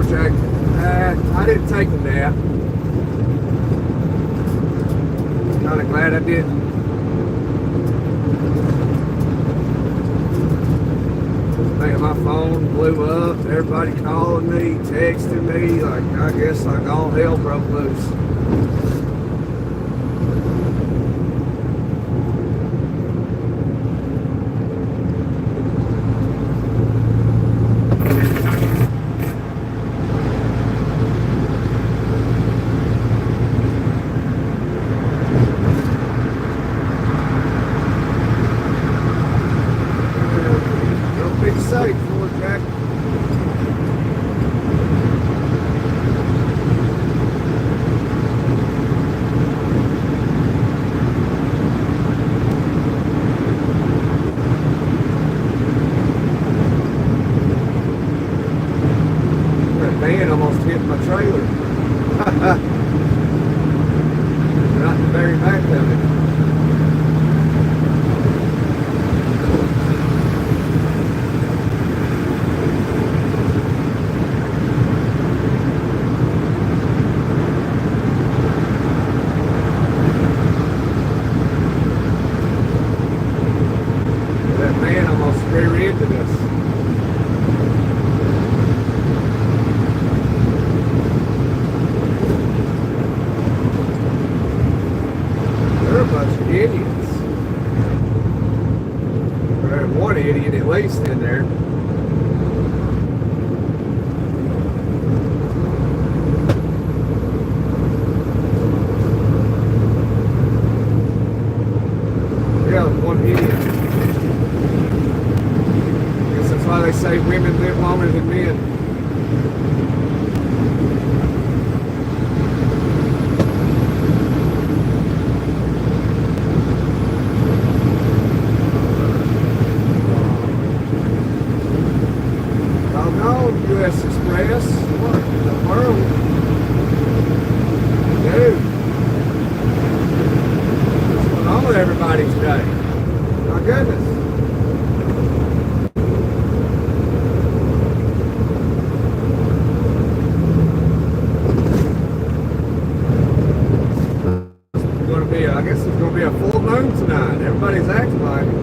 distracted. I didn't take a nap. Kind of glad I didn't. Man, my phone blew up. Everybody calling me, texting me. Like, I guess like all hell broke loose. Safe for Jack. That van almost hit my trailer. Right in the very back of it. Rear-ended us. They're a bunch of idiots. There's one idiot at least in there. Yeah, one idiot. That's why they say women live longer than men. Oh no, U.S. Express. What in the world? Dude. What's going on with everybody today? My goodness. I guess it's going to be a full moon tonight. Everybody's acting like it.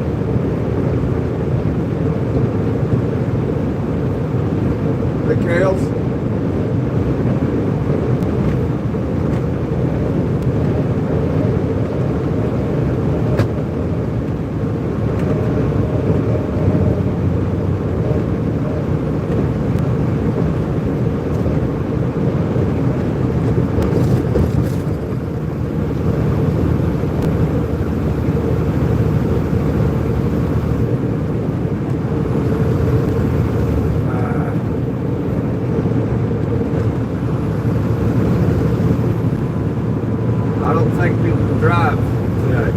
The Kales. I don't think people can drive today.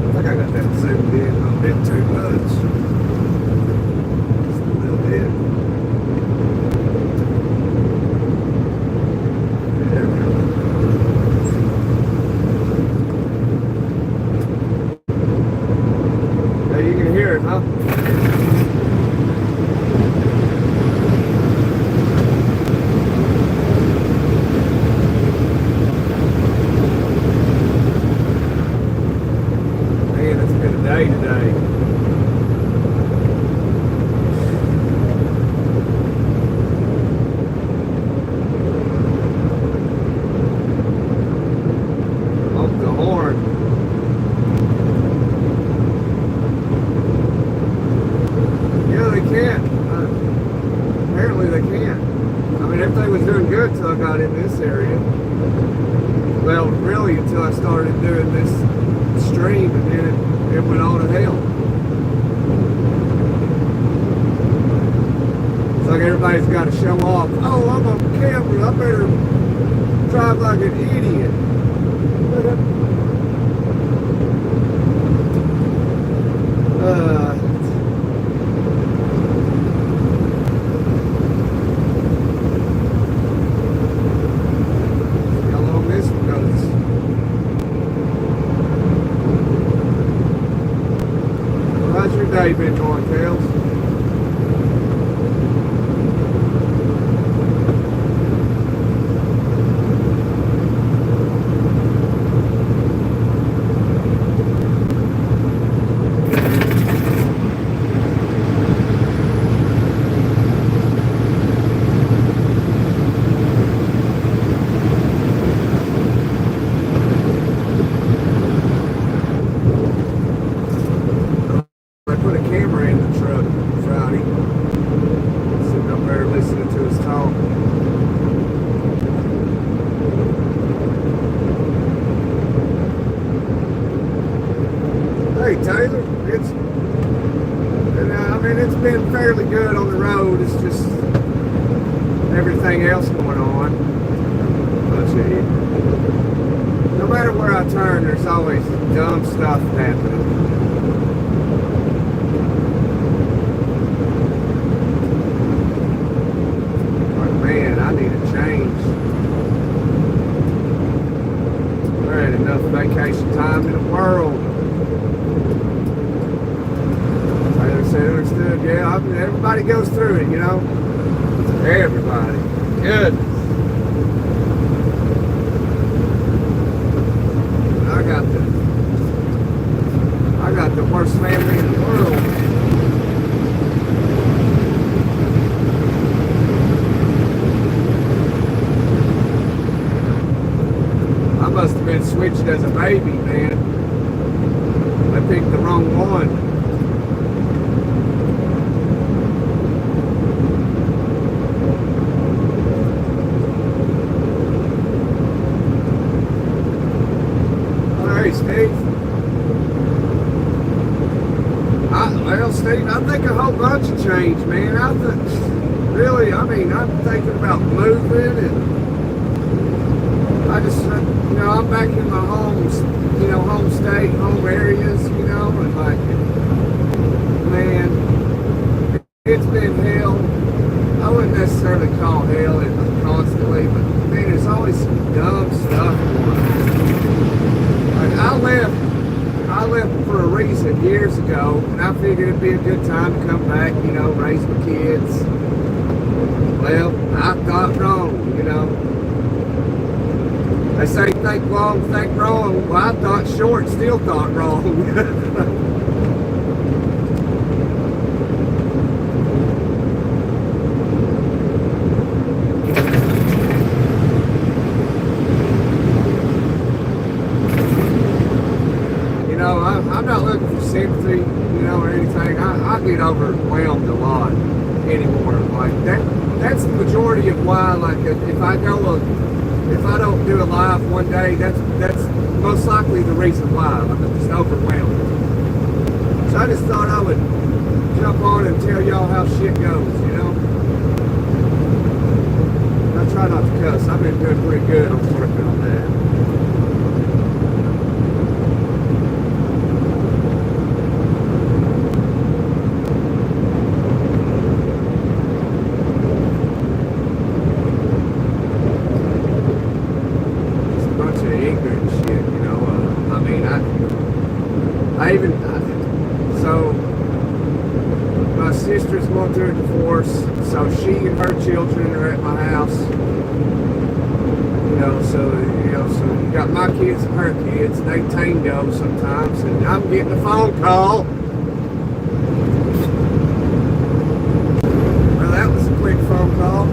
I think I got that zoomed in a bit too much. Just a little bit. There we go. Hey, you can hear it, huh? Day today. Off the horn. Yeah, they can't. Apparently they can't. I mean, everything was doing good till I got in this area. Well, really until I started doing this stream, and then it went on to hell. It's like everybody's got to show off. Oh, I'm on camera. I better drive like an idiot. How long this one goes? Roger. your day been going, Kels? I put a camera in the truck Friday, sitting up there listening to us talk. Hey Taylor, I mean it's been fairly good on the road. It's just everything else going on. But no matter where I turn, there's always dumb stuff happening. Man, I need a change. There ain't enough vacation time in the world. Taylor said, understood. Yeah, everybody goes through it, you know. Everybody. Goodness. I got the worst family in the world. I must have been switched as a baby, man. I picked the wrong one. Hey, Steve. Well, Steve, I think a whole bunch of change, man. Really, I mean, I'm thinking about moving and I just, I'm back in my home state, home areas, and like, man, it's been hell. I wouldn't necessarily call hell it constantly, but man, there's always some dumb stuff going on. Like, I left for a reason years ago, and I figured it'd be a good time to come back, raise my kids. Well, I thought wrong. They say think long, think wrong. Well, I thought short, still thought wrong. I'm not looking for sympathy, or anything. I get overwhelmed a lot anymore. Like that's the majority of why, like, if I don't do a live one day, that's most likely the reason why. Like, I'm just overwhelmed. So I just thought I would jump on and tell y'all how shit goes, I try not to cuss. I've been doing pretty good on working on that. So my sister's going through a divorce, so she and her children are at my house. So you got my kids and her kids, they tango sometimes, and I'm getting a phone call. Well, that was a quick phone call.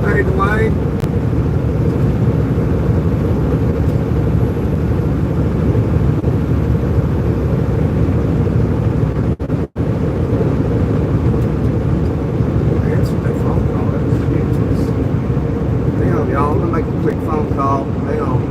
Hey, Dwayne. Y'all, I'm gonna make a quick phone call. Hang on.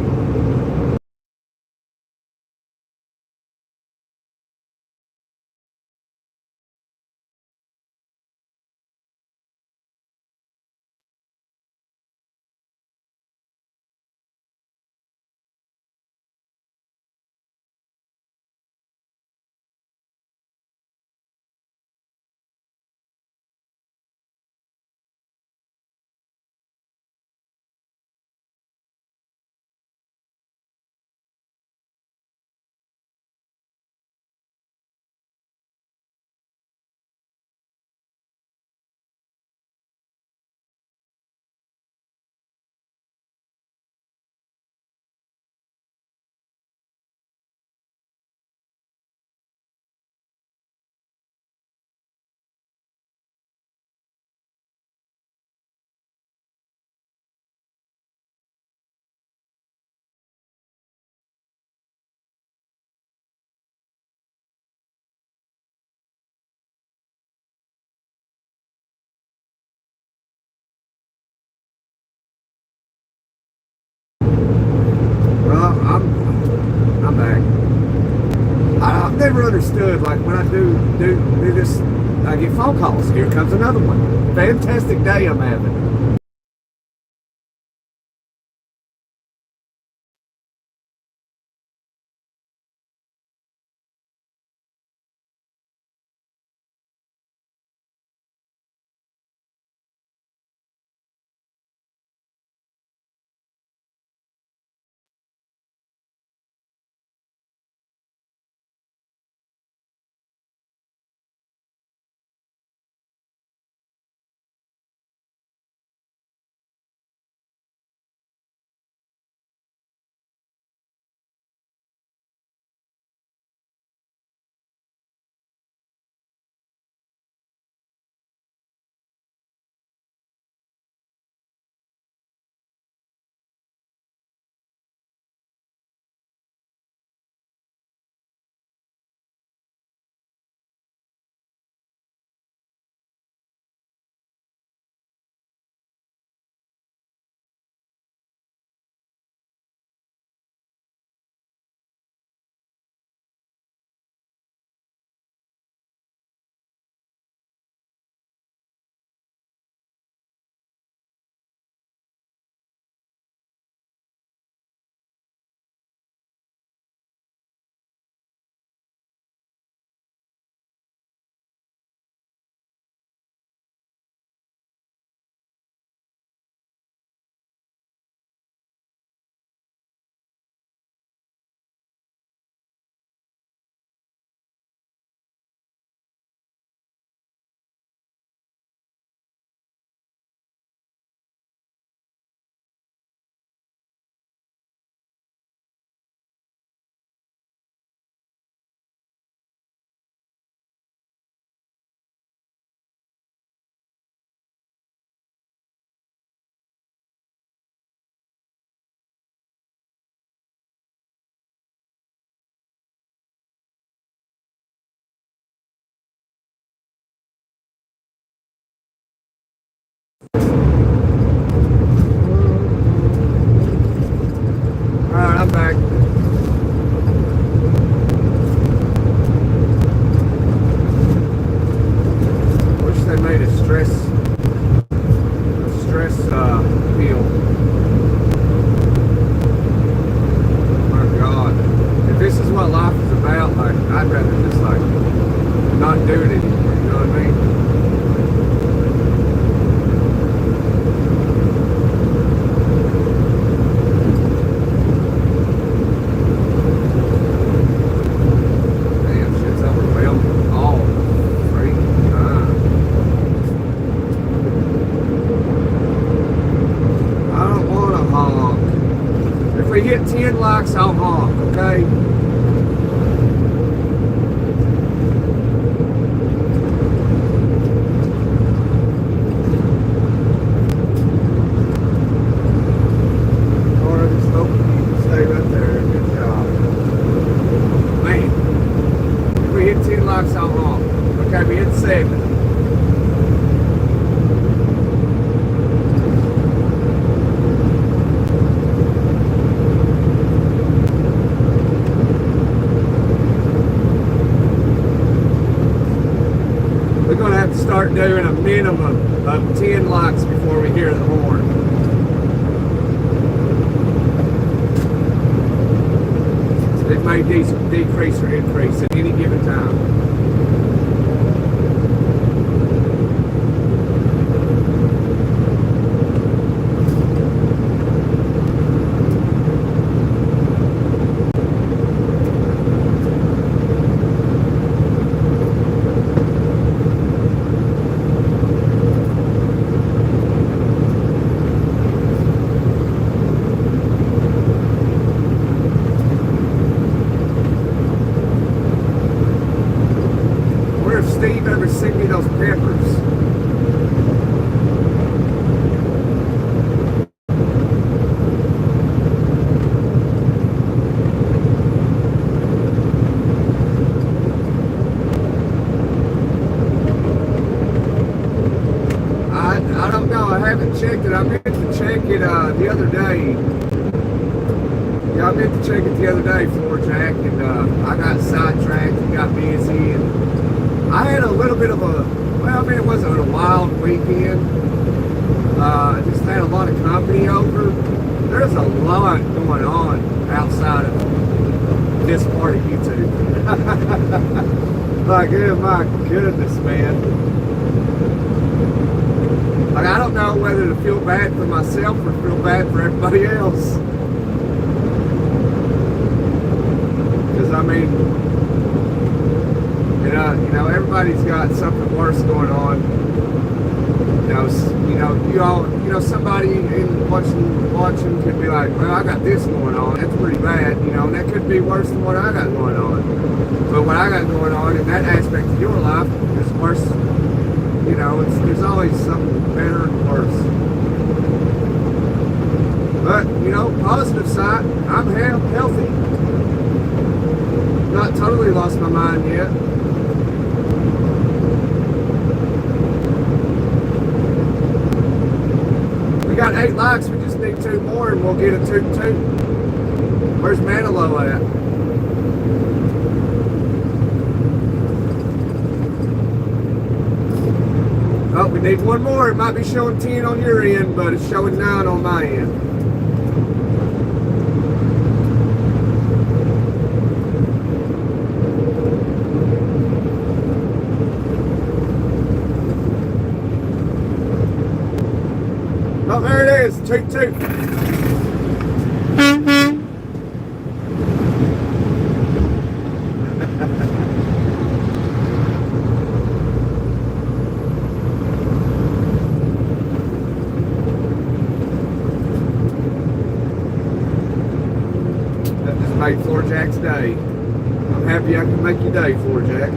like when I do this, I get phone calls. Here comes another one. Fantastic day I'm having. Alright, I'm back. Wish they made a stress pill. My God. If this is what life is about, like, I'd rather just, like, not do it anymore, you know what I mean? If we hit 10 likes, I'll honk, okay? Or just hope you stay right there. Good job. Man, if we hit 10 likes, I'll honk. Okay, we hit 7. Start doing a minimum of 10 likes before we hear the horn. It may decrease or increase at any given time. Steve ever sent me those peppers. I don't know. I haven't checked it. I meant to check it the other day. Yeah, I meant to check it the other day, floor jack, and I got sidetracked and got busy, and I had a little bit of a, well, I mean, it wasn't a wild weekend. Just had a lot of company over. There's a lot going on outside of this part of YouTube. Like, oh my goodness, man. Like, I don't know whether to feel bad for myself or feel bad for everybody else. Because, I mean, you know, everybody's got something worse going on. You know, somebody in watching could be like, well, I got this going on. That's pretty bad, you know, and that could be worse than what I got going on. But what I got going on in that aspect of your life is worse. You know, there's always something better and worse. But, you know, positive side, I'm healthy. Not totally lost my mind yet. We got 8 likes, we just need 2 more and we'll get a 2-2. Where's Manilow at? Oh, we need 1 more. It might be showing 10 on your end, but it's showing 9 on my end. Oh, there it is. 2-2. That just made Floor Jack's day. I'm happy I can make your day, Floor Jack.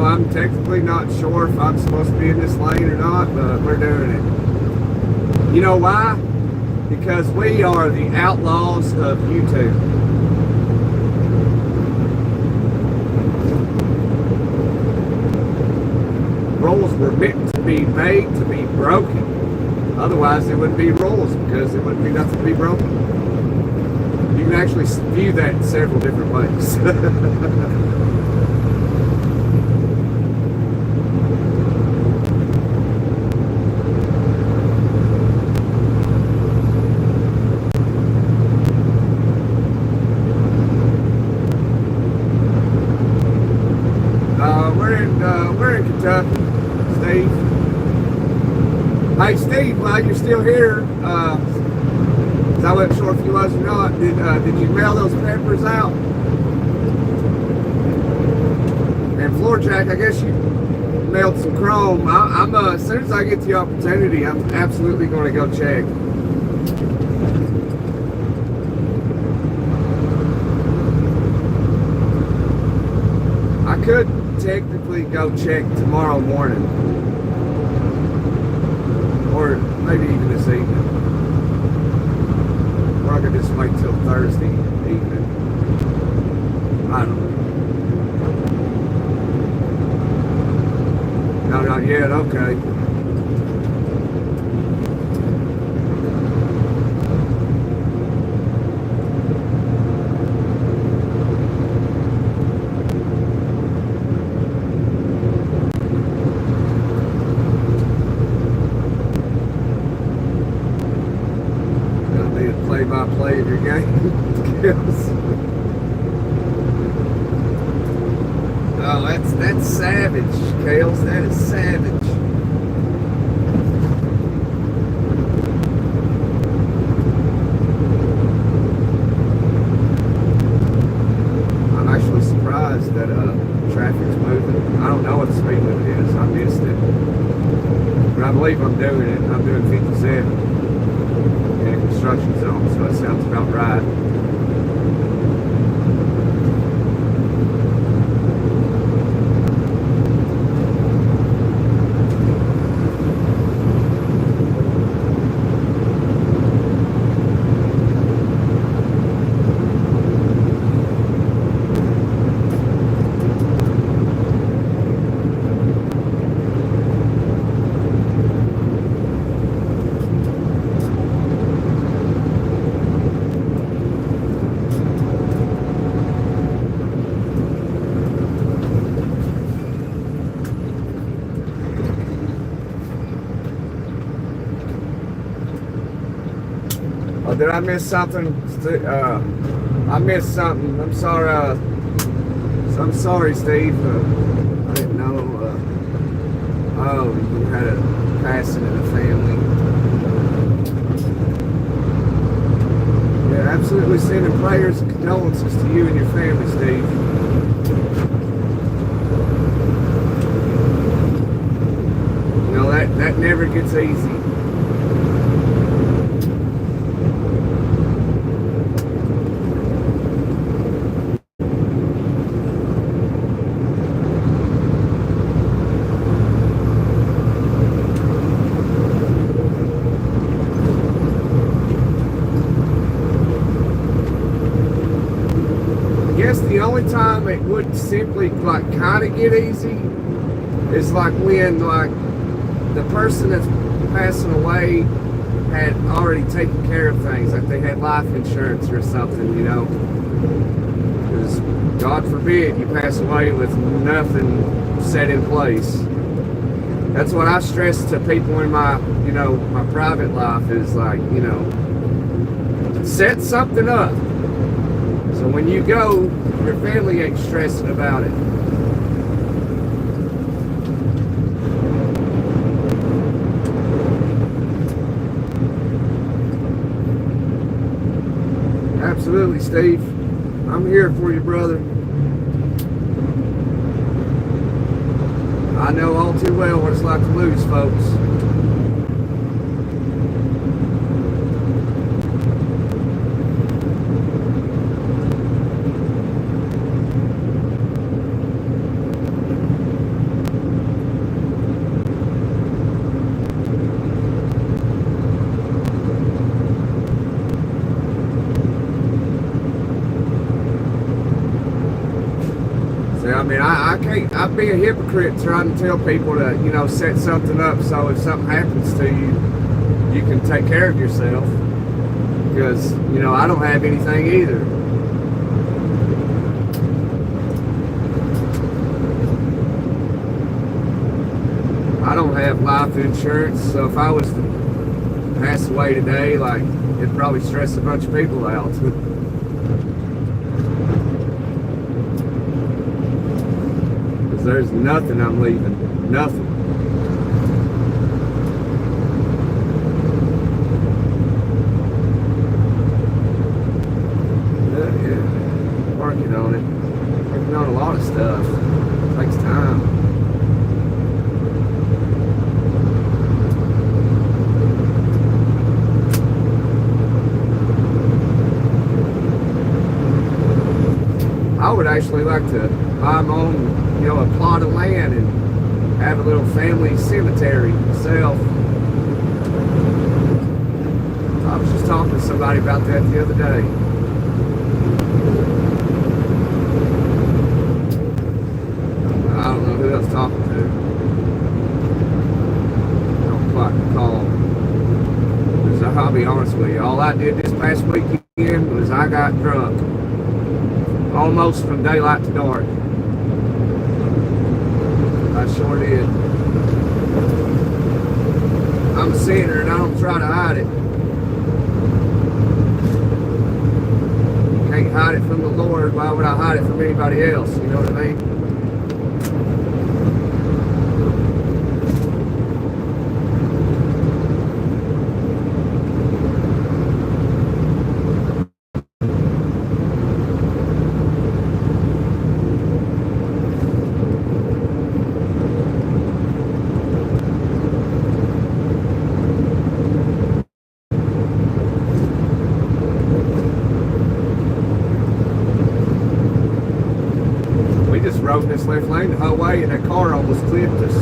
I'm technically not sure if I'm supposed to be in this lane or not, but we're doing it. You know why? Because we are the outlaws of YouTube. Rules were meant to be made to be broken. Otherwise, there wouldn't be rules because there wouldn't be nothing to be broken. You can actually view that in several different ways. We're in Kentucky, Steve. Hey, Steve, while you're still here, 'cause I wasn't sure if you was or not, did you mail those papers out? And Floor Jack, I guess you mailed some chrome. I'm as soon as I get the opportunity, I'm absolutely going to go check. I could technically go check tomorrow morning, or maybe even this evening, or I could just wait till Thursday evening. I don't know. No, not yet. Okay. Play-by-play of your game. Oh, that's savage, Kales. That is savage. I'm actually surprised that traffic's moving. I don't know what the speed limit is. I missed it, but I believe I'm doing it. I'm doing 57. Construction zone, so that sounds about right. Did I miss something? I missed something. I'm sorry. I'm sorry, Steve. I didn't know. Oh, you had a passing in the family. Yeah, absolutely sending prayers and condolences to you and your family, Steve. You know, that never gets easy. The only time it would simply like kind of get easy is like when like the person that's passing away had already taken care of things, like they had life insurance or something, you know, because God forbid you pass away with nothing set in place. That's what I stress to people in my, you know, my private life is like, you know, set something up. So when you go, your family ain't stressing about it. Absolutely, Steve. I'm here for you, brother. I know all too well what it's like to lose folks. I mean, I can't, I'd be a hypocrite trying to tell people to, you know, set something up so if something happens to you, you can take care of yourself. Because, you know, I don't have anything either. I don't have life insurance, so if I was to pass away today, like, it'd probably stress a bunch of people out. There's nothing I'm leaving. Nothing. Yeah. Working on it. Working on a lot of stuff. It takes time. I would actually like to buy my own, you know, a plot of land and have a little family cemetery myself. I was just talking to somebody about that the other day. I don't know who I was talking to. I don't quite recall. Because I'll be honest with you, all I did this past weekend was I got drunk. Almost from daylight to dark. I sure did. I'm a sinner and I don't try to hide it. Can't hide it from the Lord. Why would I hide it from anybody else? You know what I mean? Rode this left lane the whole way and that car almost clipped us.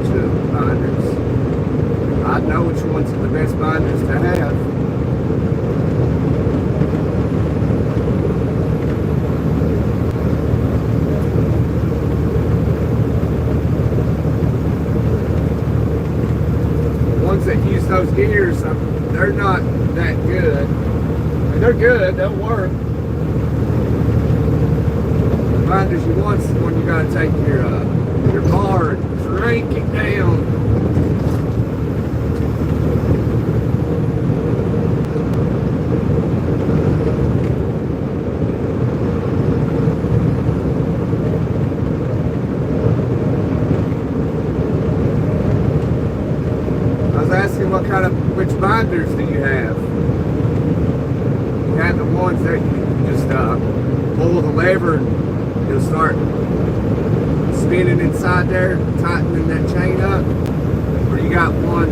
bunch of binders. I know which ones are the best binders to have. The ones that use those gears, they're not that good. I mean, they're good, they'll work. The binders you want is the one you gotta take your bar and crank it down. Which binders do you have? You have the ones that you just pull the lever and you'll start spinning inside there, tightening that chain up. Or you got one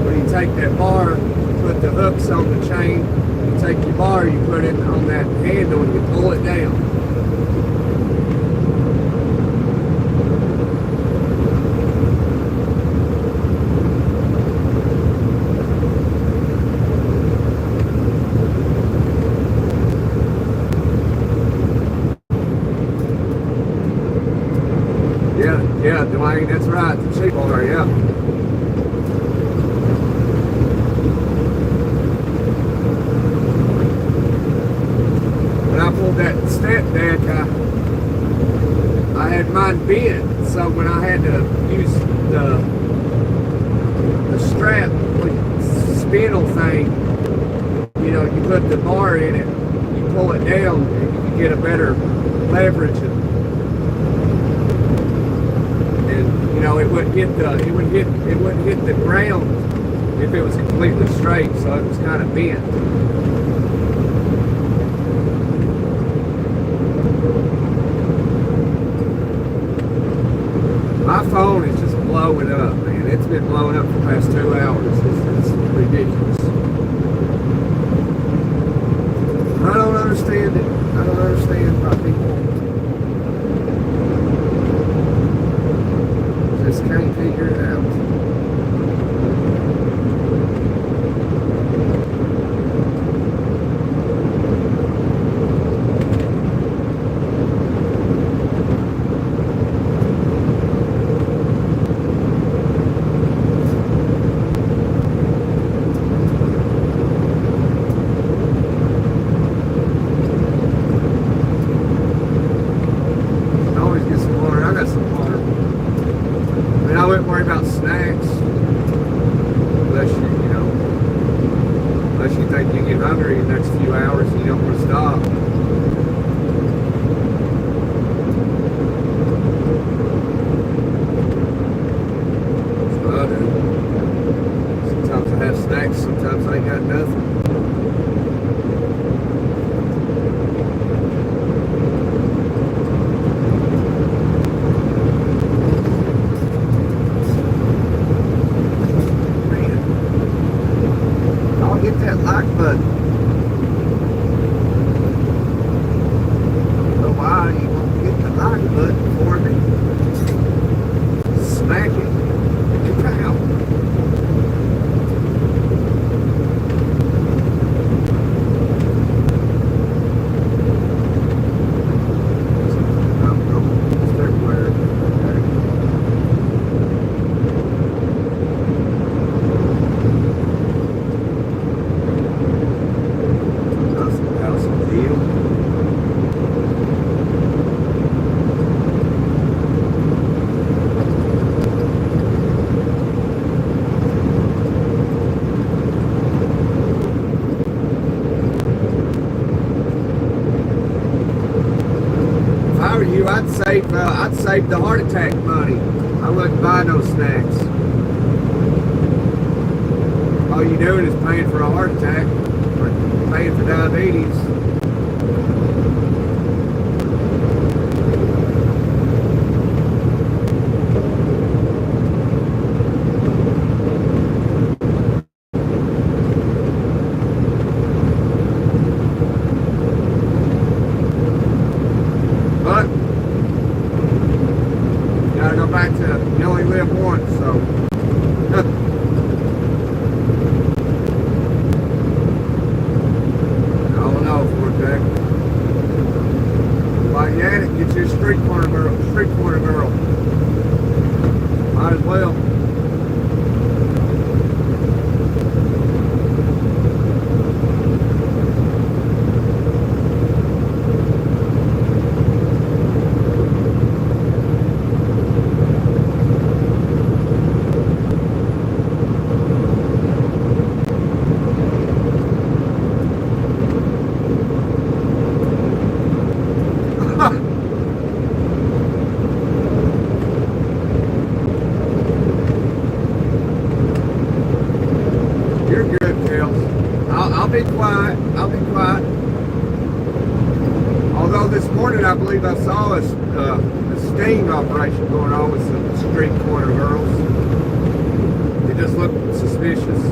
where you take that bar, put the hooks on the chain, you take your bar, you put it on that handle and you pull it down. Yeah, Dwayne, that's right, the cheap bar, yeah. When I pulled that step deck, I had mine bent, so when I had to use the strap spindle thing, you know, you put the bar in it, you pull it down, and you can get a better leverage. You know, it wouldn't hit the ground if it was completely straight, so it was kind of bent. My phone is just blowing up, man. It's been blowing up for the past 2 hours. It's ridiculous. I don't understand it. I don't understand why people just can't figure it out. Always get some water. I got some water. I mean, I wouldn't worry about snacks unless you think you get hungry in the next few hours and you don't want to stop. That's what I do. Sometimes I have snacks, sometimes I ain't got nothing. Hit that like button. So why you won't hit the like button for me? Smack it. Pow. It's everywhere. I'd save the heart attack money. I wouldn't buy no snacks. All you're doing is paying for a heart attack or paying for diabetes. But gotta go back to you only live once, so. I don't know, Forte. While you're at it, get you a street corner girl. Street corner girl. Might as well. I'll be quiet. I'll be quiet. Although this morning I believe I saw a sting operation going on with some street corner girls. They just looked suspicious.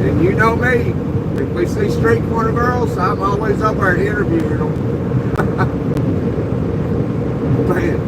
And you know me, if we see street corner girls, I'm always up there interviewing them. Man.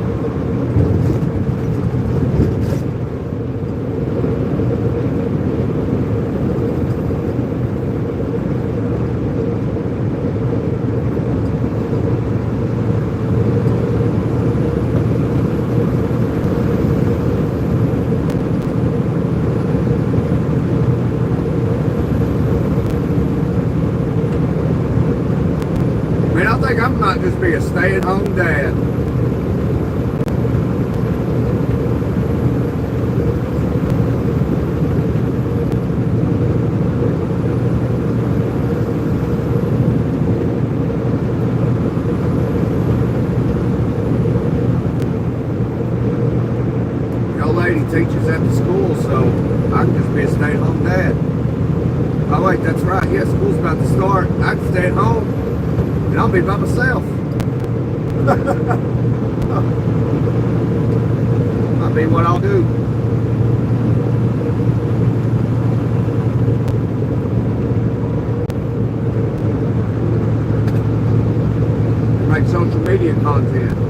I think I might just be a stay-at-home dad. The old lady teaches at the school, so I can just be a stay-at-home dad. Oh wait, that's right. Yeah, school's about to start. I can stay at home. And I'll be by myself. Might be what I'll do. Make social media content.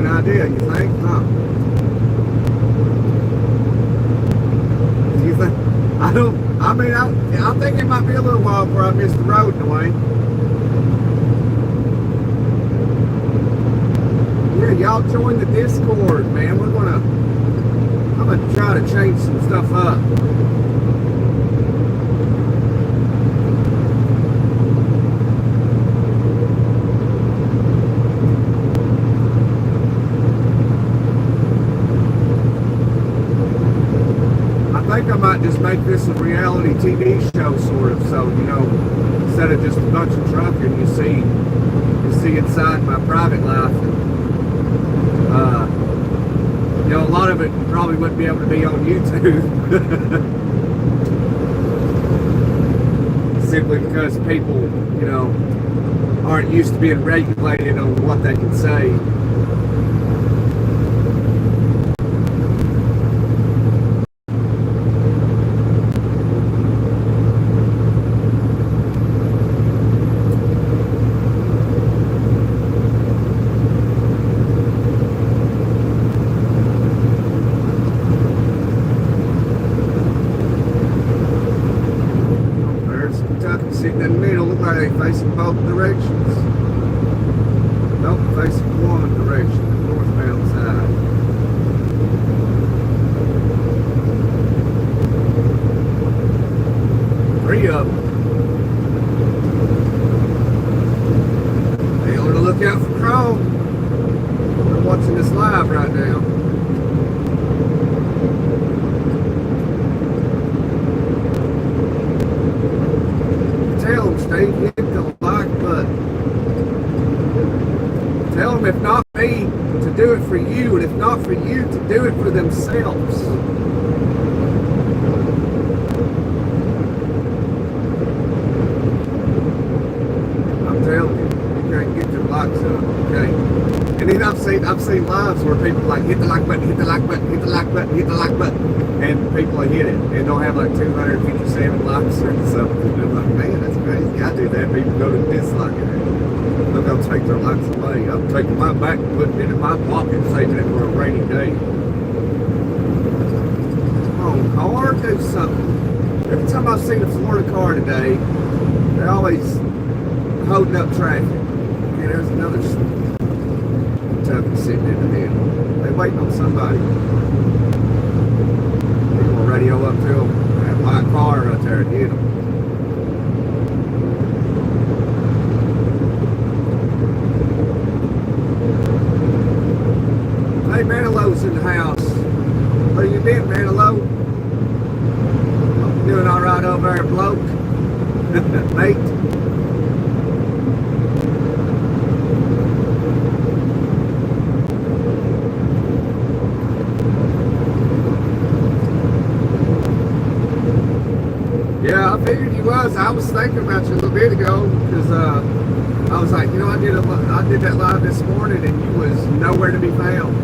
Idea, you think? Huh? You think? I think it might be a little while before I miss the road, Dwayne. Yeah, y'all join the Discord, man. I'm gonna try to change some stuff up. I think I might just make this a reality TV show, sort of. So, you know, instead of just a bunch of trucking, you see inside my private life. You know, a lot of it probably wouldn't be able to be on YouTube. Simply because people, you know, aren't used to being regulated on what they can say. Sitting in the middle, look like they're facing both directions. Nope, facing one direction, the northbound side. Three of them. They on the lookout for chrome. watching this live right now. Tell them, Steve, hit the like button. Tell them, if not me, to do it for you, and if not for you, to do it for themselves. I'm telling you, you can't get your likes up, okay? And then I've seen lives where people like hit the like button, hit the like button, hit the like button, hit the like button, and people hit it and they'll have like 257 likes or something. And I'm like, man, that's crazy. I do that. People go to dislike it. They'll go take their likes away. I'm taking mine back and putting it in my pocket, saving it for a rainy day. Come on, car, do something. Every time I've seen a Florida car today, they're always holding up traffic. And there's another Kentucky sitting in the middle. They waiting on somebody. They're gonna radio up to them. That white car right there and hit them. Hey, Manilow's in the house. Where you been, Manilow? Doing all right over there, bloke? Mate? Yeah, I figured you was. I was thinking about you a little bit ago because I was like, you know, I did that live this morning and you was nowhere to be found.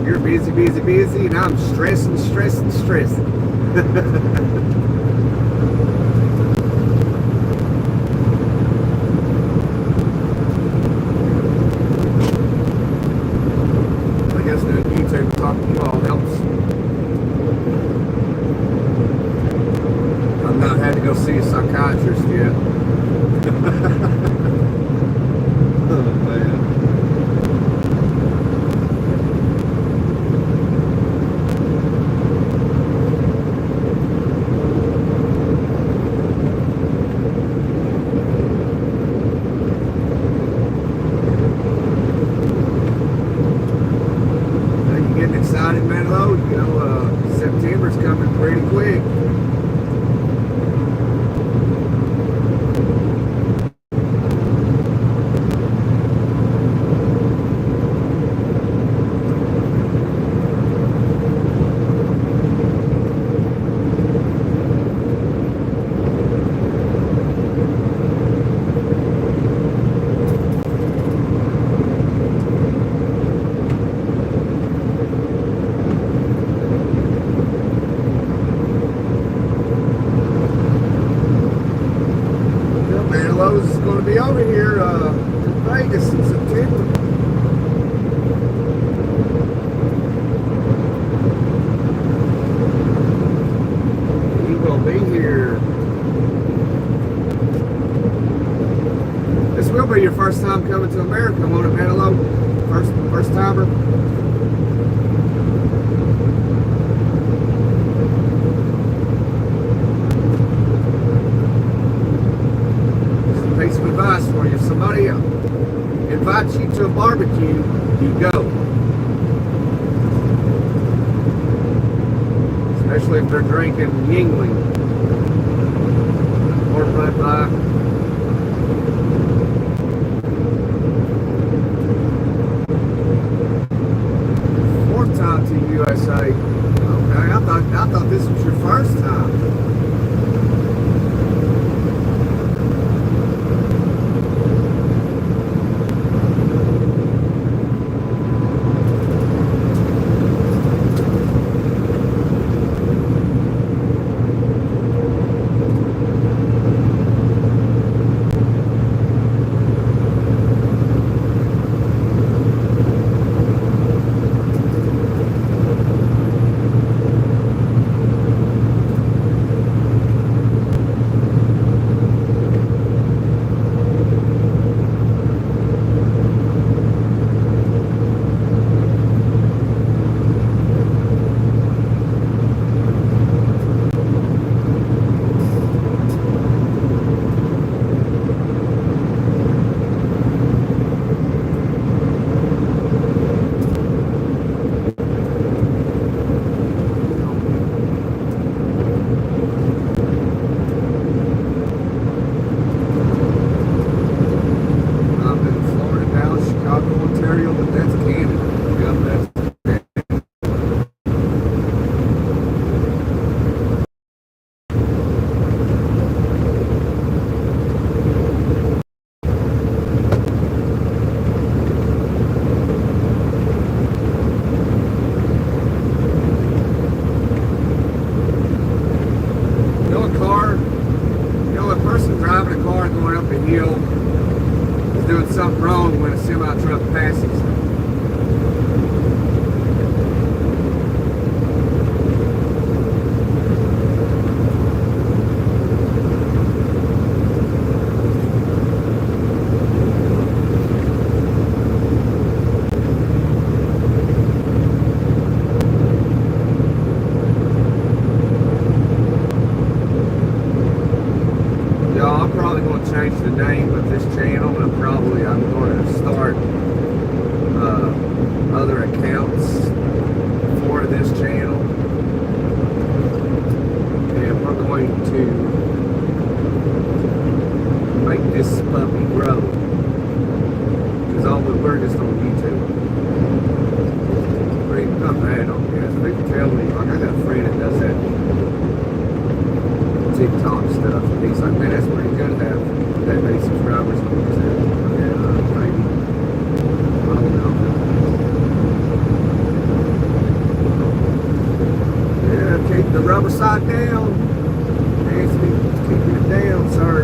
You're busy, busy, busy, and I'm stressing. I guess doing YouTube talking to you all helps. I've not had to go see a psychiatrist yet. Oh, man. Excited, Manilow. You know, September's coming pretty quick. Manilows is going to be over here in Vegas in September. He will be here. This will be your first time coming to America, won't it, Manilow? First timer. Piece of advice for you. If somebody invites you to a barbecue, you go. Especially if they're drinking Yingling or Bud Light. Fourth time to USA. Okay, I thought this was your first time. doing something wrong when a semi truck passes. I'm probably going to change the name of this channel, and I'm going to start other accounts for this channel, and we're going to make this puppy grow, because we're just on YouTube. Not bad on this. People tell me, like, I got a friend that does that TikTok stuff, and he's like, man, that's pretty good to have that many subscribers on this. Yeah, maybe. I don't know. Yeah, keep the rubber side down. Anthony, keeping it down, sir.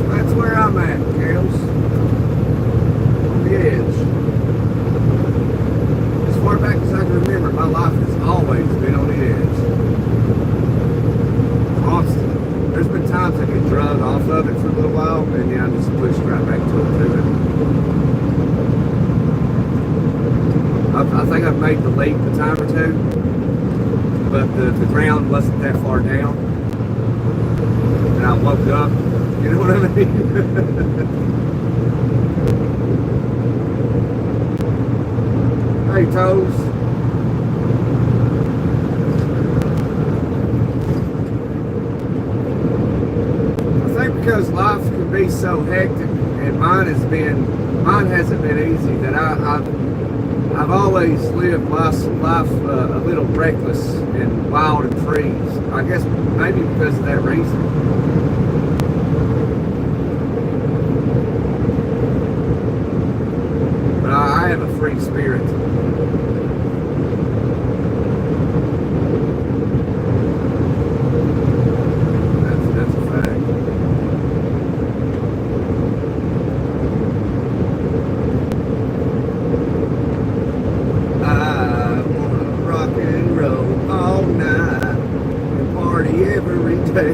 That's where I'm at, Kales. On the edge. As far back as I can remember, my life has always been on the edge. Constant. There's been times I get drugged off of it for a little while, and then I just pushed right back to it. I think I've made the leap a time or two, but the ground wasn't that far down. And I woke up. You know what I mean? Hey, Toes. I think because life can be so hectic, and mine hasn't been easy, that I've always lived my life a little reckless and wild and free. I guess maybe because of that reason. I have a free spirit. That's a fact. I wanna rock and roll all night and party every day.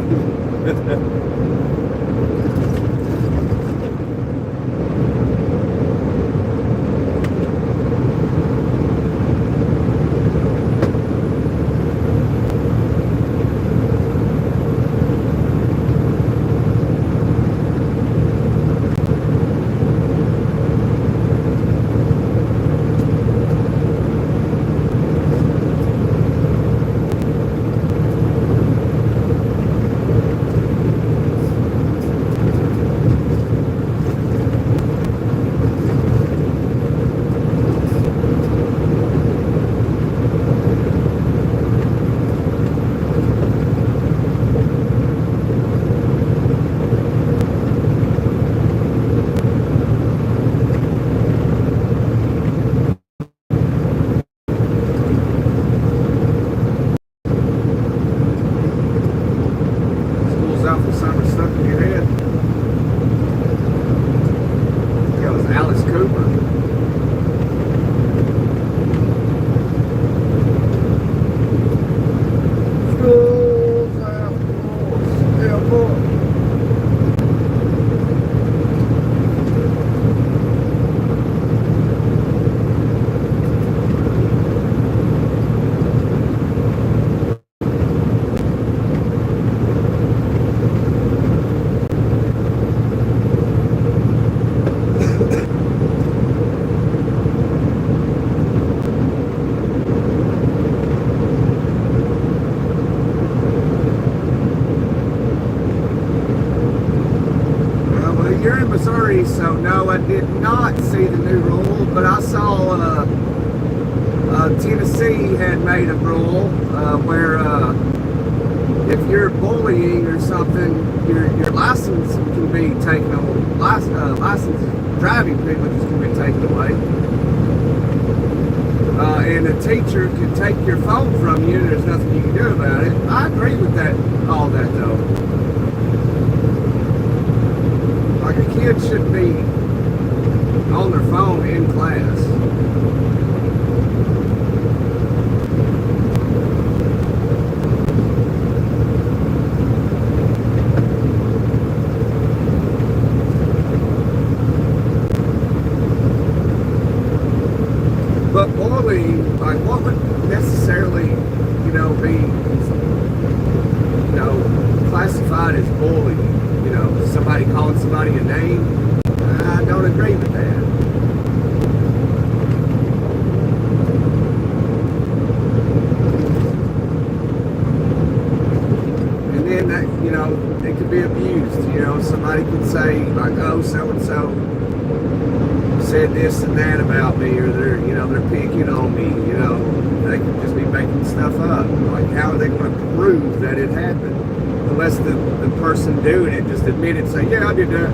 So no, I did not see the new rule, but I saw Tennessee had made a rule where if you're bullying or something, your license can be taken away. License driving privileges can be taken away. and a teacher can take your phone from you and there's nothing you can do about it. I agree with that, all that though. Like a kid shouldn't be on their phone in class. But bullying, like what would necessarily, be, classified as bullying? Somebody calling somebody a name? I don't agree with that. And then that, it could be abused. Somebody could say like, oh, so-and-so said this and that about me, or they're picking on me, they could just be making stuff up. Like, how are they going to prove that it happened? Unless the person doing it just admitted, say, yeah, I did that,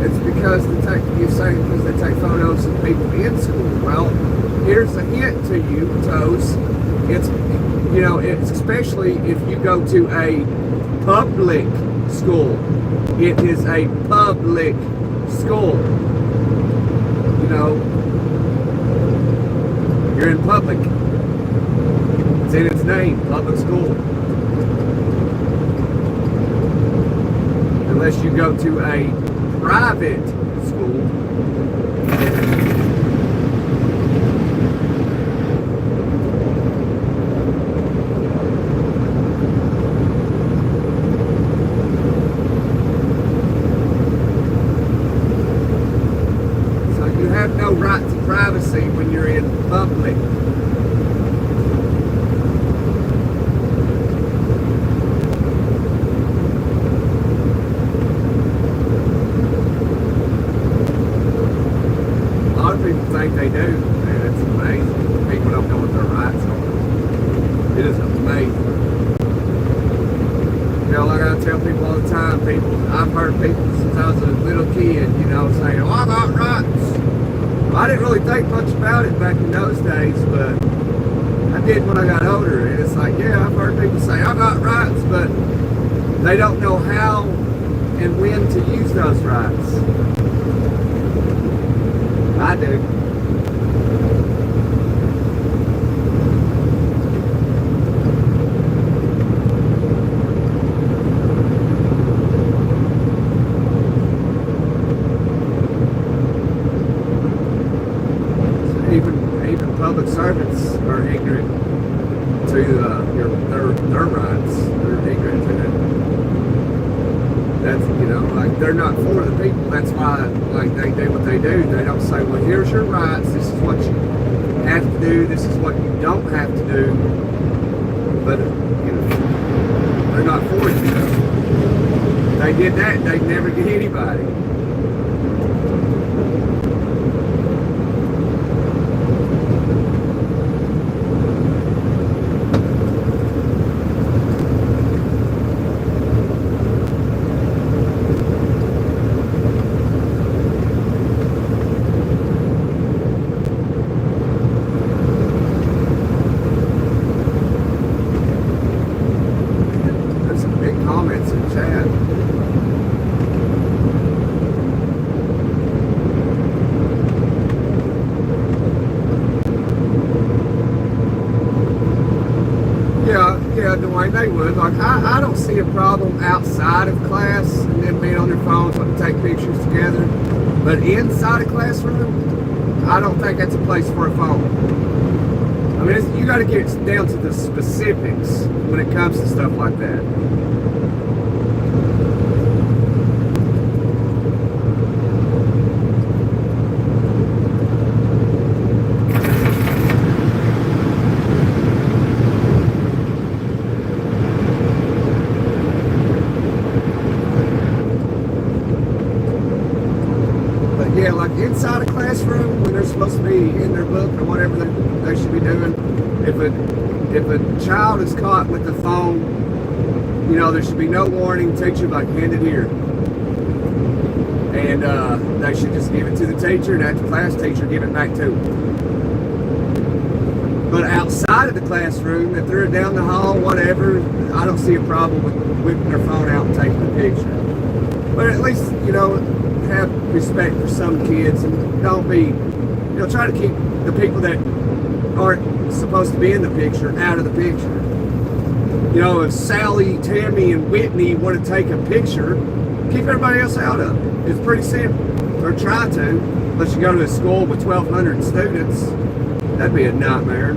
it's because you're saying because they take photos of people in school. Well, here's a hint to you, Toes. It's especially if you go to a public school. It is a public school. You're in public. It's in its name, public school. Unless you go to a private school. So you have no right to privacy when you're in public. People think they do, man. It's amazing. People don't know what their rights are. It is amazing. Like I tell people all the time, I've heard people since I was a little kid, saying, oh, I got rights. Well, I didn't really think much about it back in those days, but I did when I got older. And it's like, yeah, I've heard people say, I got rights, but they don't know how and when to use those rights. I do. Even public servants are ignorant to their rights. They're ignorant to it. That's, like they're not for the people. That's why, like, they do what they do. They don't say, well, here's your rights. This is what you have to do. This is what you don't have to do. But, they're not for it. If they did that, they'd never get anybody. Comments in chat. Yeah, Dwayne, they would. Like, I don't see a problem outside of class and them being on their phones when they take pictures together. But inside a classroom, I don't think that's a place for a phone. I mean, you got to get down to the specifics when it comes to stuff like that. Yeah, like inside a classroom when they're supposed to be in their book or whatever they should be doing. If a child is caught with the phone, you know, there should be no warning. Teacher, like, hand it here. And they should just give it to the teacher, and after class, teacher give it back to them. But outside of the classroom, if they're down the hall, whatever, I don't see a problem with whipping their phone out and taking a picture. But at least, you know, have respect for some kids, and don't be, you know, try to keep the people that aren't supposed to be in the picture out of the picture. You know, if Sally, Tammy, and Whitney want to take a picture, keep everybody else out of it. It's pretty simple. Or try to, unless you go to a school with 1,200 students. That'd be a nightmare.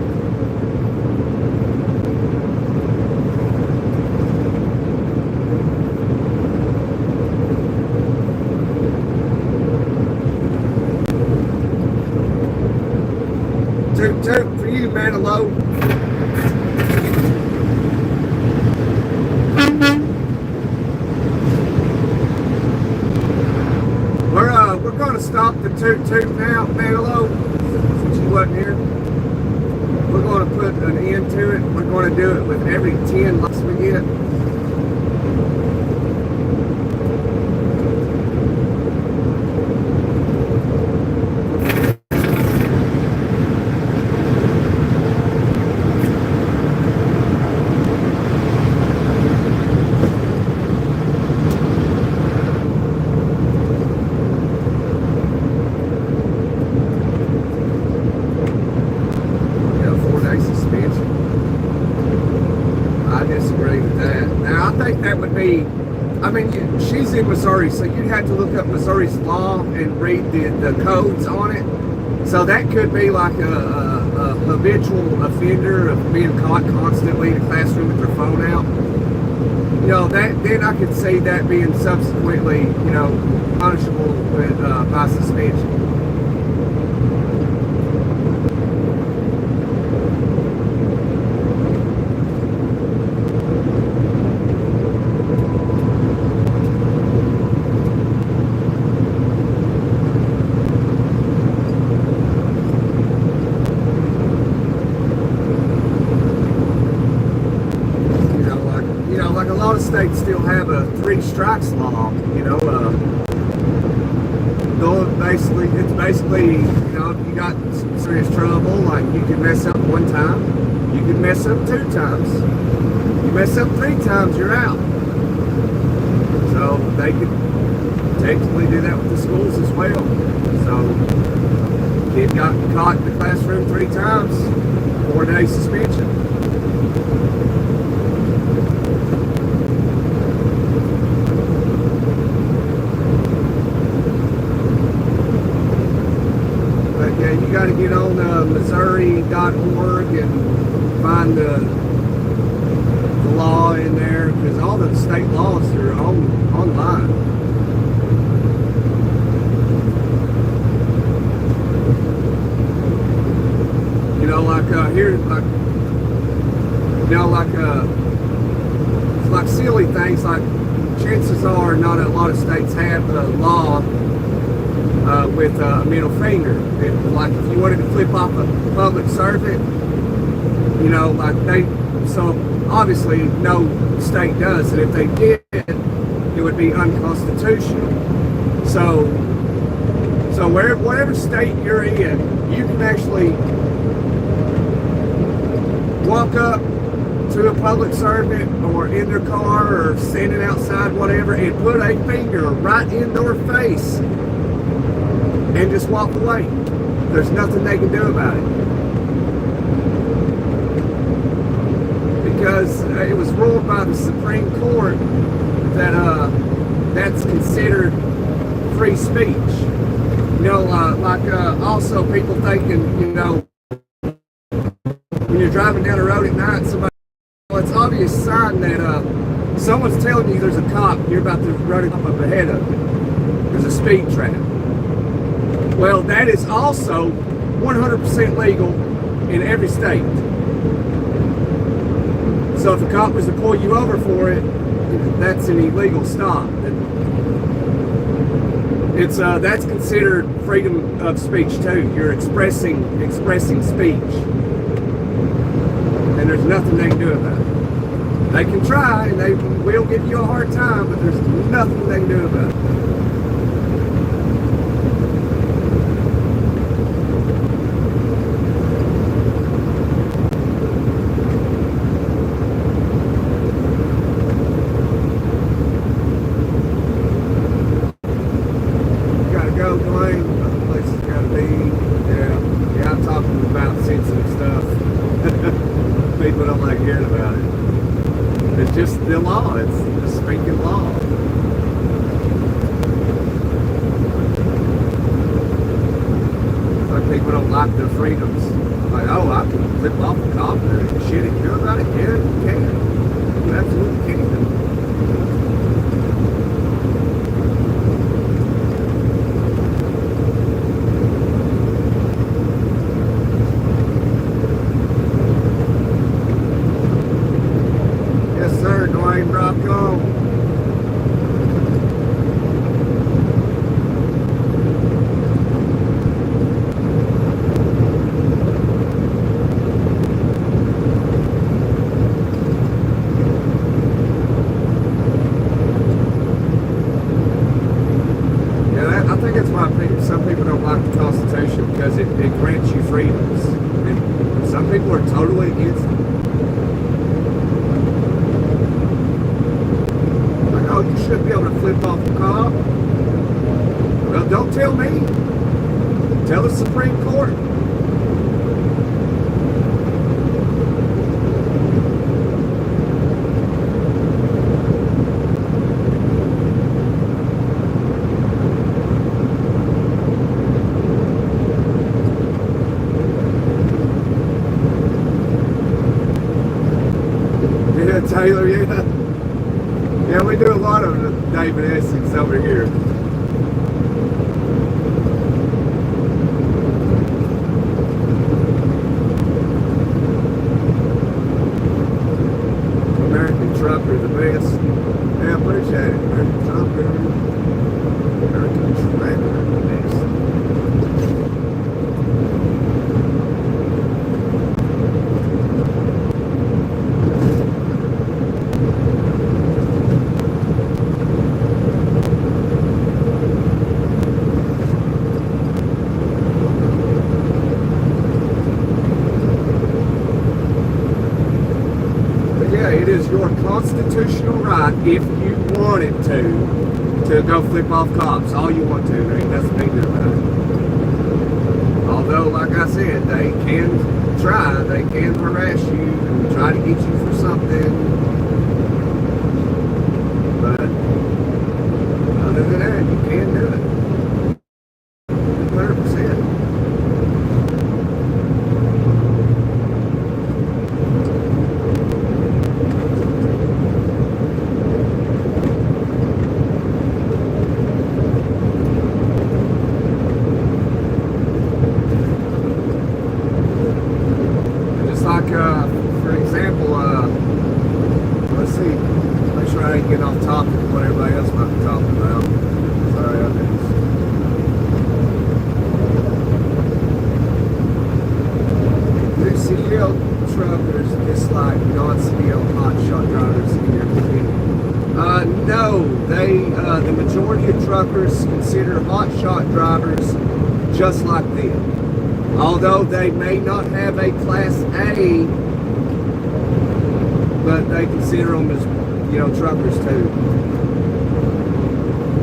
Toot toot for you, Manilow. We're going to stop the toot toot now, Manilow, since you wasn't here. We're going to put an end to it. We're going to do it with every 10 likes we get. I mean, she's in Missouri, so you'd have to look up Missouri's law and read the codes on it. So that could be like a habitual offender of being caught constantly in a classroom with their phone out. You know, then I could see that being subsequently, you know, punishable with by suspension. States still have a 3 strikes law, you know. It's basically, you know, if you got some serious trouble, like you can mess up 1 time, you can mess up 2 times, you mess up 3 times, you're out. So they could technically do that with the schools as well. So kid got caught in the classroom 3 times, 4-day suspension. You got to get on Missouri.org and find the law in there, because all the state laws are online. You know, like here, like, you know, like it's like silly things. Like, chances are, not a lot of states have a law with a middle finger. Like if you wanted to flip off a public servant, you know, like so obviously no state does, and if they did, it would be unconstitutional. So whatever state you're in, you can actually walk up to a public servant or in their car or standing outside, whatever, and put a finger right in their face and just walk away. There's nothing they can do about it. Because it was ruled by the Supreme Court that that's considered free speech. You know, also people thinking, you know, when you're driving down the road at night, well, it's obvious sign that someone's telling you there's a cop, you're about to run up ahead of it. There's a speed trap. Well, that is also 100% legal in every state. So if a cop was to pull you over for it, that's an illegal stop. It's that's considered freedom of speech too. You're expressing speech. and there's nothing they can do about it. They can try, and they will give you a hard time, but there's nothing they can do about it. People don't like hearing about it. It's just the law. It's the speaking law. Like people don't like their freedoms. Like, oh, I can flip off a cop and shit and do about it. Yeah, you can. You absolutely can. Rock on. Yeah, I think that's why some people don't like the Constitution, because it grants you freedoms. And some people are totally against it. You should be able to flip off a cop. Well, don't tell me. Tell the Supreme Court. Yeah, Taylor, yeah. Yeah, we do a lot of David Essex over here. American trucker, the best. Yeah, appreciate it. American trucker. American trucker, the best. It is your constitutional right, if you wanted to go flip off cops. All you want to. There ain't nothing they can do about it. Although, like I said, they can try. They can harass you and try to get you for something. But other than that, you can do it. 100%. For example, let's see, make sure I ain't getting off topic of what everybody else might be talking about. Sorry, I didn't. Do CDL truckers dislike non-CDL hotshot drivers in your community? No, the majority of truckers consider hotshot drivers just like them. Although they may not have a Class A, but they consider them as, truckers too.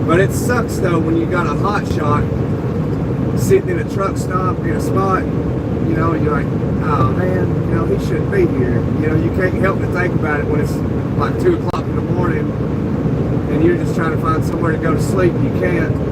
But it sucks though when you got a hot shot sitting in a truck stop in a spot, and you're like, oh man, he shouldn't be here. You can't help but think about it when it's like 2 o'clock in the morning and you're just trying to find somewhere to go to sleep and you can't.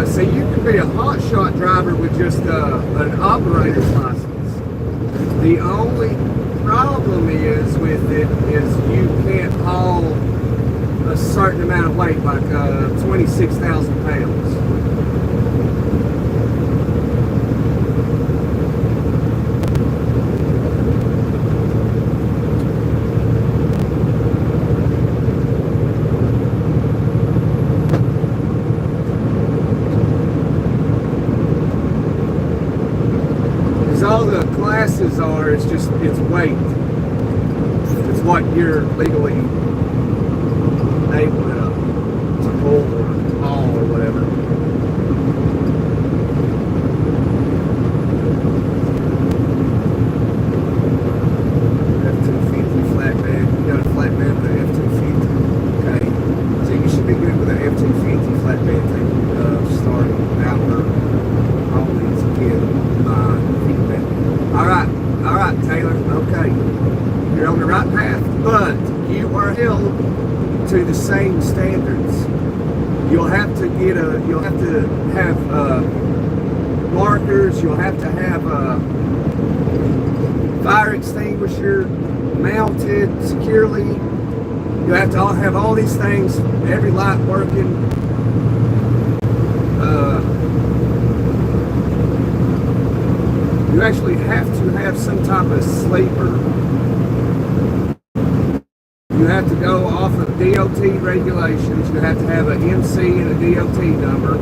So you can be a hotshot driver with just an operator's license. The only problem is with it is you can't haul a certain amount of weight, like 26,000 pounds. it's weight. It's what you're legally able to pull or haul or whatever. F-250 flatbed. You got a flatbed with an F-250. Okay. So you should be good with an F-250 flatbed thing. Start out all these again. All right, Taylor. Okay. You're on the right path, but you are held to the same standards. You'll have to have markers. You'll have to have a fire extinguisher mounted securely. You have to have all these things, every light working. You actually have to have some type of sleeper. You have to go off of DOT regulations. You have to have an MC and a DOT number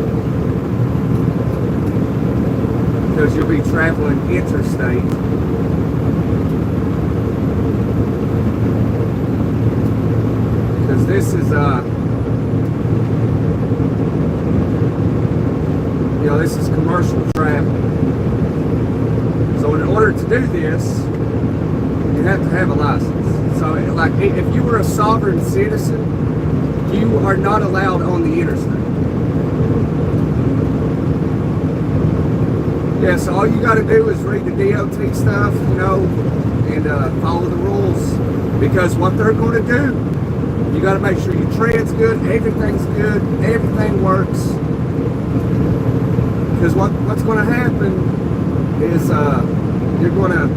because you'll be traveling interstate. Because this is this is commercial travel. So in order to do this, you have to have a license. So like if you were a sovereign citizen, you are not allowed on the interstate. Yeah, so all you got to do is read the DOT stuff, and follow the rules. Because what they're going to do, you got to make sure your tread's good, everything's good, everything works. Because what's going to happen is you're going to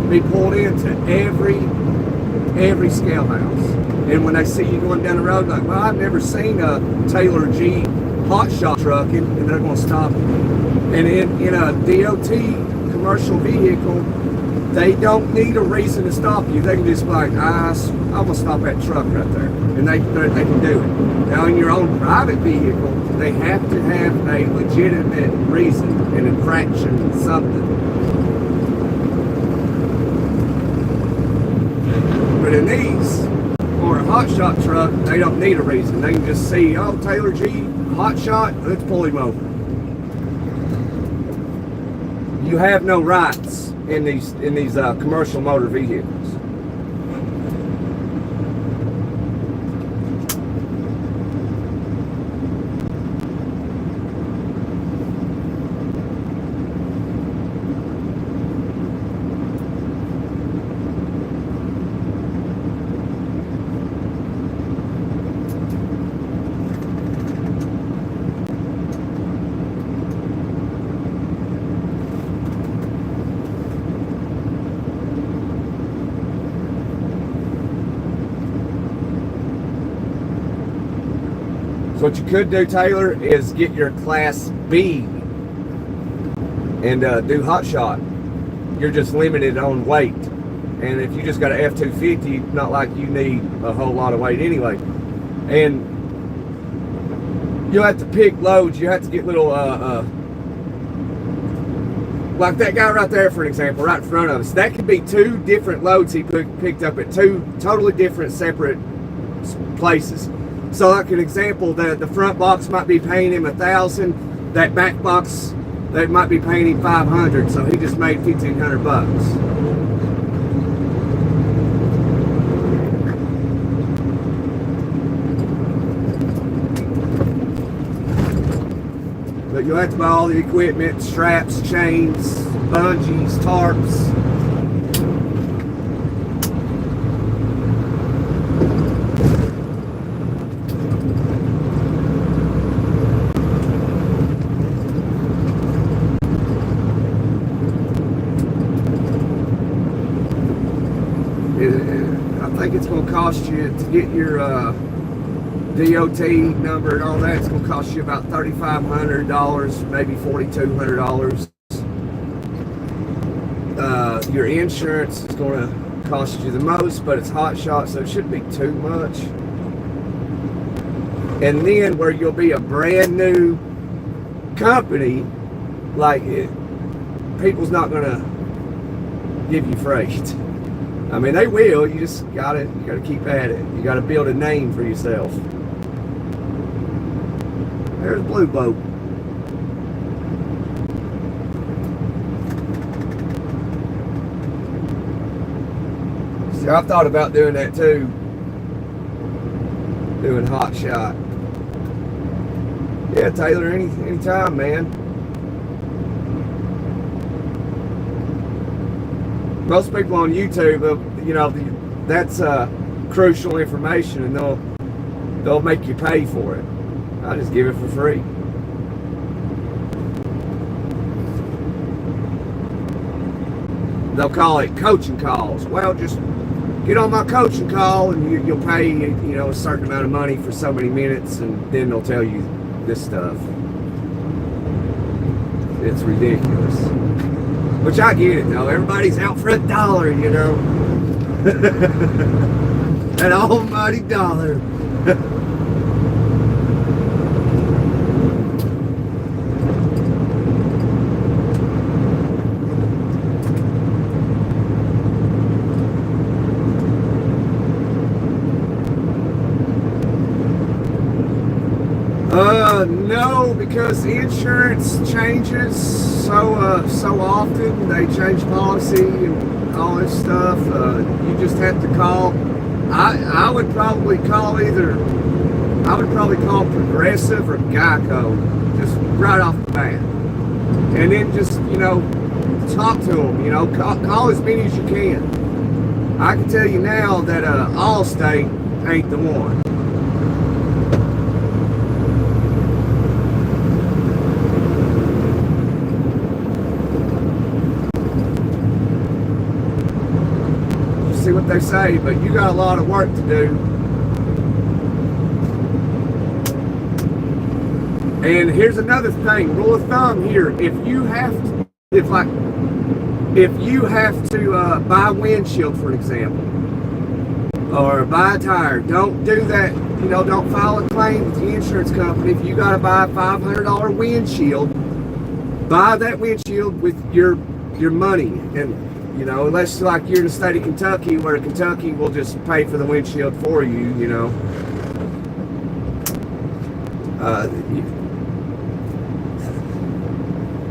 be pulled into every scale house, and when they see you going down the road, like, well, I've never seen a Taylor G hotshot trucking, and they're going to stop you. And in a DOT commercial vehicle, they don't need a reason to stop you. They can just be like, I'm going to stop that truck right there, and they can do it. Now in your own private vehicle, they have to have a legitimate reason, an infraction, something. But in these, or a hotshot truck, they don't need a reason. They can just see, oh, Taylor G, hotshot, let's pull him over. You have no rights in these commercial motor vehicles. So what you could do, Taylor, is get your Class B and do hotshot. You're just limited on weight. And if you just got an F-250, not like you need a whole lot of weight anyway. And you'll have to pick loads. You have to get little, like that guy right there, for example, right in front of us. That could be 2 different loads he picked up at 2 totally different, separate places. So like an example, the front box might be paying him $1,000. That back box, they might be paying him $500. So he just made $1,500 bucks. But you'll have to buy all the equipment, straps, chains, bungees, tarps. I think it's going to cost you to get your DOT number and all that. It's going to cost you about $3,500, maybe $4,200. Your insurance is going to cost you the most, but it's hot shot, so it shouldn't be too much. And then where you'll be a brand new company, like people's not going to, give you freight. I mean, they will. You just gotta keep at it. You gotta build a name for yourself. There's Blue Boat. See, I've thought about doing that too. Doing hot shot. Yeah, Taylor, anytime, man. Most people on YouTube, you know, that's crucial information, and they'll make you pay for it. I just give it for free. They'll call it coaching calls. Well, just get on my coaching call, and you'll pay, you know, a certain amount of money for so many minutes, and then they'll tell you this stuff. It's ridiculous. Which I get it though. Everybody's out for $1, you know. That almighty dollar. No, because insurance changes so often. They change policy and all this stuff. You just have to call. I would probably call Progressive or Geico, just right off the bat, and then just, you know, talk to them. You know, call as many as you can. I can tell you now that Allstate ain't the one. See what they say, but you got a lot of work to do. And here's another thing, rule of thumb here: if you have to buy a windshield, for example, or buy a tire, don't do that. You know, don't file a claim with the insurance company. If you got to buy a $500 windshield, buy that windshield with your money. And you know, unless like you're in the state of Kentucky, where Kentucky will just pay for the windshield for you, you know.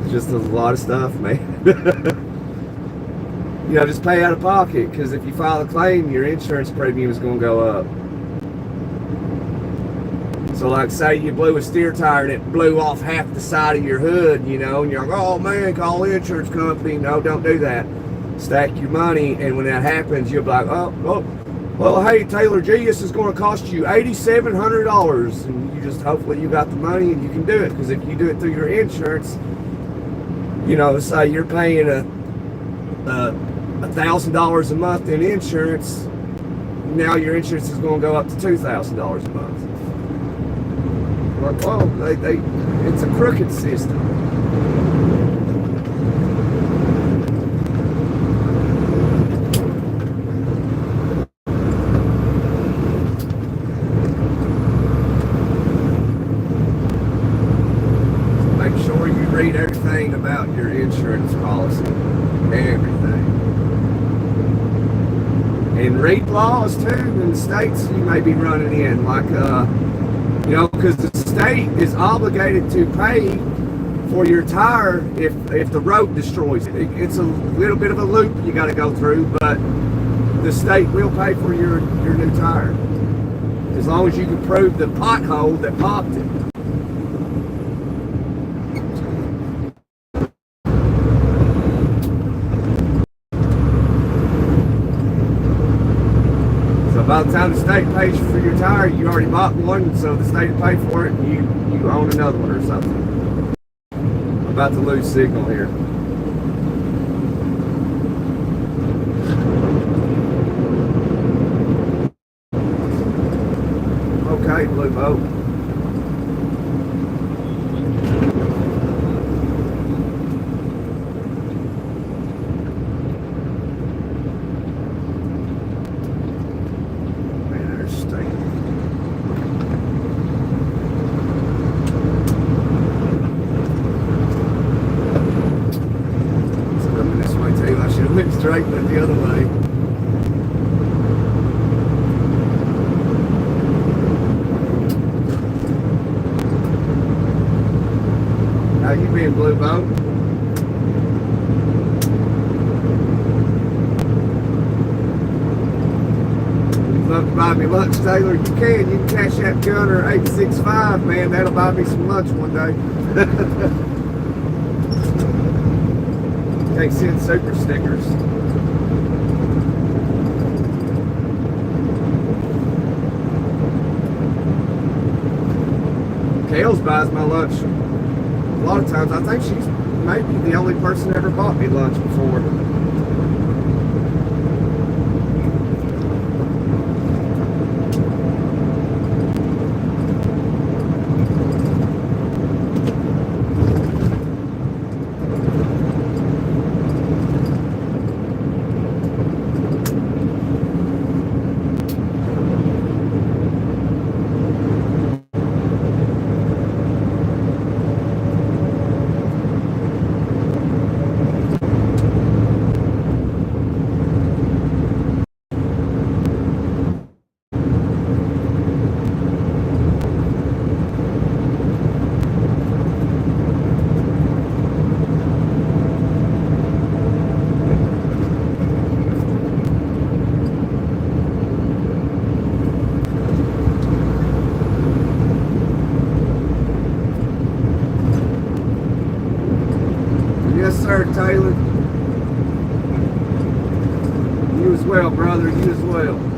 It's just a lot of stuff, man. You know, just pay out of pocket, because if you file a claim, your insurance premium is going to go up. So like, say you blew a steer tire and it blew off half the side of your hood, you know, and you're like, oh man, call the insurance company. No, don't do that. Stack your money, and when that happens, you'll be like, oh, well, hey, Taylor G, this is going to cost you $8,700, and you just, hopefully you got the money and you can do it, because if you do it through your insurance, you know, say you're paying $1,000 a month in insurance, now your insurance is going to go up to $2,000 a month. Like, well, it's a crooked system. Read everything about your insurance policy, everything, and read laws too in the states you may be running in, like you know, because the state is obligated to pay for your tire if the road destroys it. It's a little bit of a loop you got to go through, but the state will pay for your new tire as long as you can prove the pothole that popped it. By the time the state pays for your tire, you already bought one, so the state will pay for it, and you own another one or something. I'm about to lose signal here. Okay, Blue Boat. straightening it the other way. How you been, Blue Boat? Love to buy me lunch, Taylor. You can cash that Gunner 865, man. That'll buy me some lunch one day. Can't send super stickers. Kales buys my lunch a lot of times. I think she's maybe the only person that ever bought me lunch before. Yes, sir, Taylor. You as well, brother. You as well.